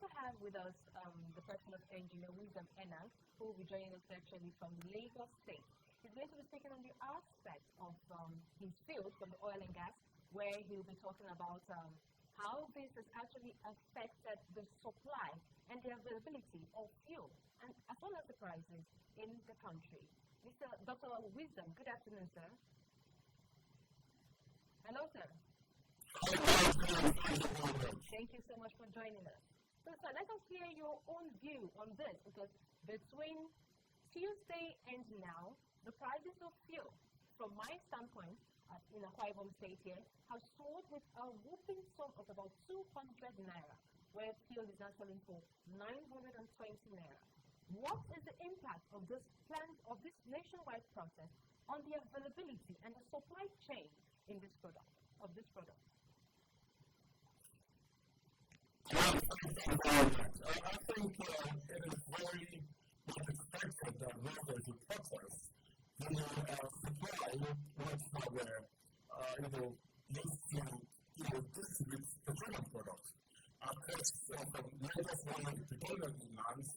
also have with us the person of engineer Wisdom Enang, who will be joining us actually from Lagos State. He's going to be speaking on the aspect of his field from the oil and gas, where he'll be talking about how this has actually affected the supply and the availability of fuel, and as well as the prices in the country. Mr. Dr. Wisdom, good afternoon, sir. Hello, sir. Thank you so much for joining us. So, sir, let us hear your own view on this, because between Tuesday and now, the prices of fuel, from my standpoint, in Akwa Ibom State here, have soared with a whopping sum of about 200 naira, where fuel is now selling for 920 naira. What is the impact of this nationwide process on the availability and the supply chain in this product? I think it is very much expected that now there's a process, the supply works where, used to, distribute petroleum products across from Lagos Valley to Golden lands,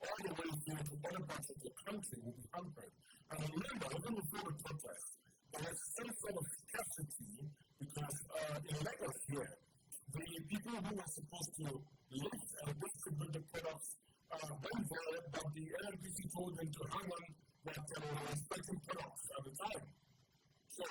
all the way through to other parts of the country will be hampered. And remember, even before the protest, there was some sort of scarcity because in Lagos here, the people who were supposed to lift and distribute the products went there, but the NNPC told them to hang on that they were expecting products at the time. So,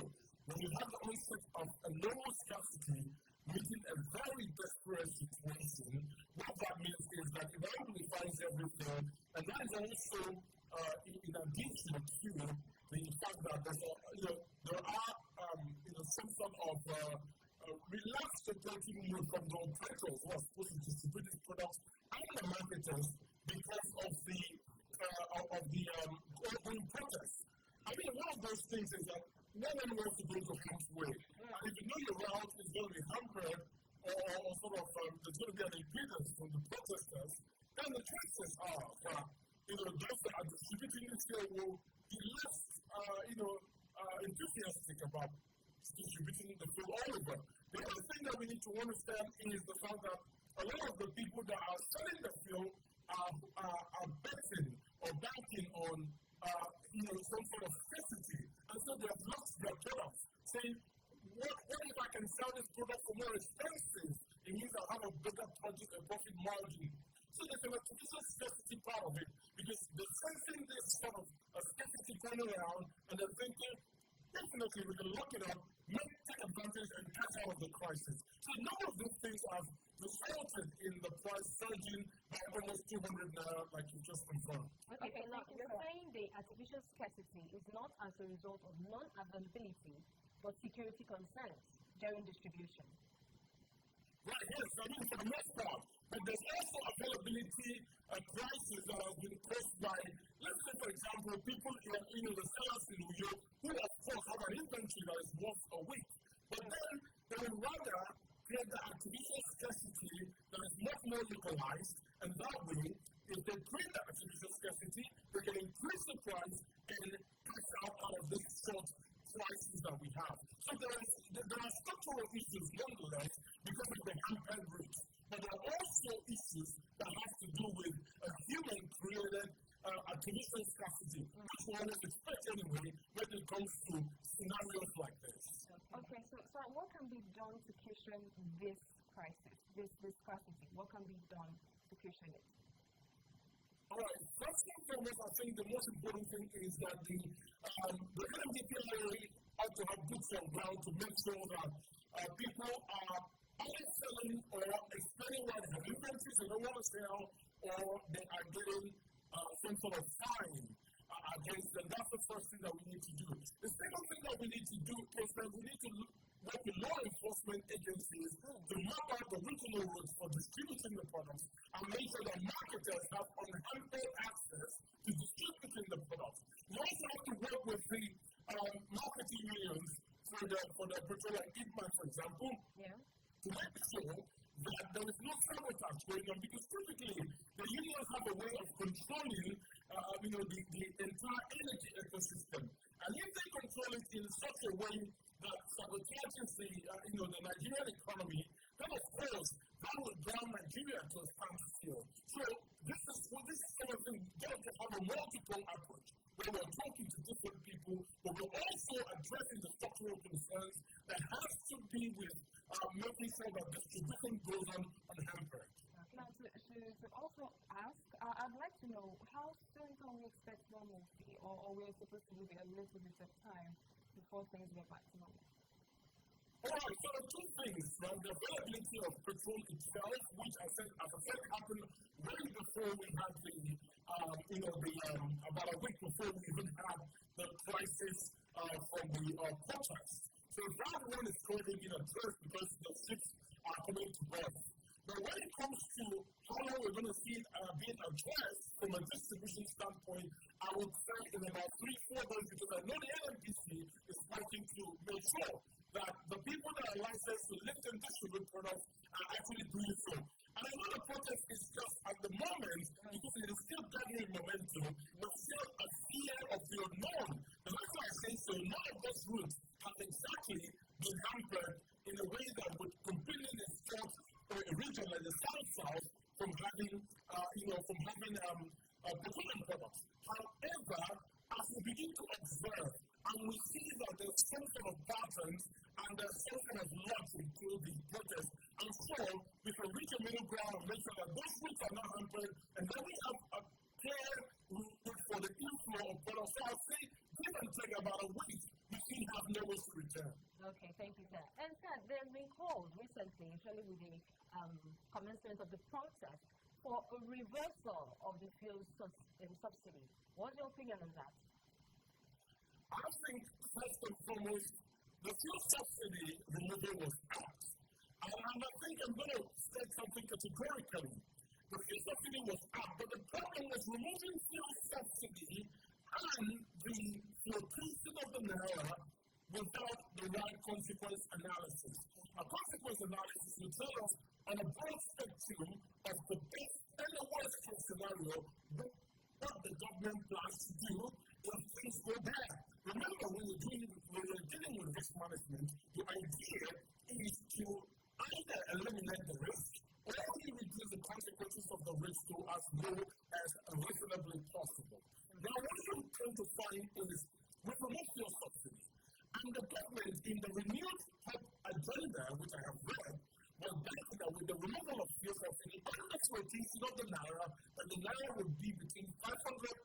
when you have the onset of a low scarcity meeting a very desperate situation, what that means is that it amplifies everything, and that is also, in addition to the fact that there are some sort of relaxed operating mode from the operators who are supposed to distribute these products and the marketers because of the ongoing protests. I mean, one of those things is that no one wants to go to halfway. And if you know your route is going to be hampered or sort of there's going to be an impedance from the protesters, then the chances are that those that are distributing this here will be less enthusiastic about distributing the fuel all over. The other thing that we need to understand is the fact that a lot of the people that are selling the fuel are betting or banking on some sort of scarcity, and so they have lost their products, saying, what if I can sell this product for more expensive? It means I'll have a better profit margin. So there's an artificial scarcity part of it, because they're sensing this sort of scarcity going around, and they're thinking, definitely we can lock it up, take advantage, and catch out of the crisis. So none of these things have resulted in the price surging by almost 200 naira, like you just confirmed. Okay, now you're saying the artificial scarcity is not as a result of non-availability, but security concerns during distribution. Right, yes, I mean for the most part. But there's also availability crisis that has been caused by, let's say for example, people in the sellers in New York who of course have an inventory that is worth a week. But then they would rather create the artificial scarcity that is much more localized, and that way, if they create the artificial scarcity, they can increase the price and cash out of this short prices that we have. So there are structural issues nonetheless because of the hampered route. But there are also issues that have to do with a human-created artificial scarcity, which we always expect anyway when it comes to scenarios like this. Okay, so what can be done to cushion this crisis, this scarcity? What can be done to cushion it? All right, first and foremost, I think the most important thing is that the NDPLA ought to have boots on ground to make sure that people are either selling or explaining why they have inventories they don't want to sell, or they are getting some sort of fine against them. That's the first thing that we need to do. The second thing that we need to do is that we need to work with law enforcement agencies to map out the regional routes for distributing the products and make sure that marketers have unhampered access to distributing the products. We also have to work with the marketing unions for the petrol and Ipman, for example, to make sure that there is no sabotage going on, because typically the unions have a way of controlling the entire energy ecosystem. And if they control it in such a way that sabotages the Nigerian economy, then of course that will drown Nigeria to a standstill. So this is kind of thing, got to have a multiple approach where we're talking to different people, but we're also addressing the structural concerns that has to be with making sure that distribution goes on unhampered. Now, to also ask, I'd like to know how soon can we expect normalcy, or we're supposed to give it a little bit of time before things get back to normal? All right, so there are two things. Now, the availability of petrol itself, which as I said, happened way before we had about a week before we even had the crisis from the protest. So that one is currently being addressed because the ships are coming to berth. But when it comes to how long we're going to see it being addressed from a distribution standpoint, I would say in about 3-4 days, because I know the NNPC is working to make sure that the people that are licensed to lift and distribute products are actually doing so. And I know the protest is just at the moment, because it is still gathering momentum, but still a fear of the unknown. And that's why I say so. None of those routes have exactly been hampered in a way that would completely distort a region like the South from having, petroleum products. However, as we begin to observe, and we see that there's some sort of patterns and there's some kind of logic to the protest, and so we can reach a middle ground and make sure that those routes are not hampered, and then we have a clear route for the inflow of products. So I'll say, give and take about a week, we still have no ways to return. Okay, thank you, sir. And sir, there's been calls recently, usually with the commencement of the protest, for a reversal of the fuel subsidy. What's your opinion on that? I think, first and foremost, the fuel subsidy removal was apt. And I think I'm going to state something categorically. The fuel subsidy was apt, but the problem was removing fuel subsidy and the flotation of the naira without the right consequence analysis. A consequence analysis will tell us on a broad spectrum of the best and the worst case scenario what the government plans to do if things go bad. Remember, when you're dealing with risk management, the idea is to either eliminate the risk or reduce the consequences of the risk to as low as reasonably possible. Now, what you tend to find is with removal fuel subsidy, and the government in the renewed agenda, which I have read, was backing that with the removal of fuel subsidy and the flotation of the naira, that the naira would be between 500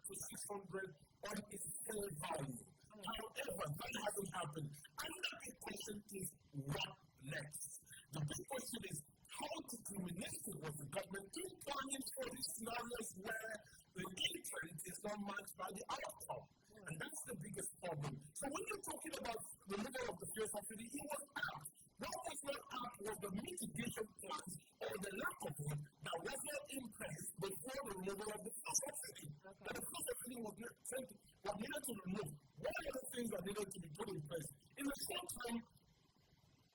to 600 on its fair value. However, that hasn't happened. And the big question is, what next? The big question is, how deterministic was the government in planning for these scenarios where the intent is not matched by the outcome? And that's the biggest problem. So when you're talking about the removal of the fuel subsidy, it was apt. What was not apt was the mitigation plans or the lack of it that was not in place before the removal of the fuel subsidy. But the fuel subsidy was needed to remove. What are the things that needed to be put in place? In the short term,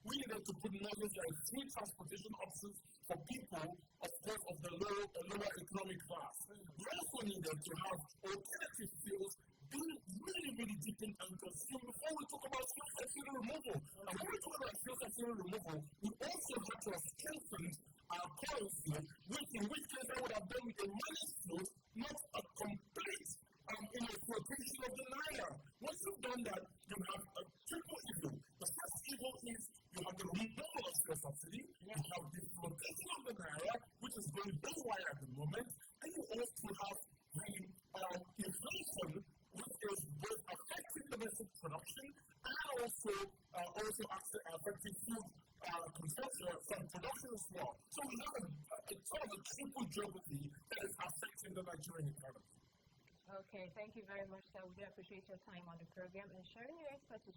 we needed to put measures like free transportation options for people, of course, of the lower economic class. We also needed to have alternative fuels being really, really deep in and consumed before we talk about fuel subsidy removal. And when we talk about fuel subsidy removal, we also had to have strengthened our policy, in which case I would have done with a money float, not a complete flotation of the naira. Once you've done that, you have a triple evil. The first evil is you have the removal of fuel subsidy, you have the flotation of the naira, which is going very wide at the moment, and you also have the inflation, which is both affecting domestic production and also affecting food consumption from production as well. So we have a triple jeopardy that is affecting the Nigerian economy. Okay, thank you very much, sir. We do appreciate your time on the program and sharing your expertise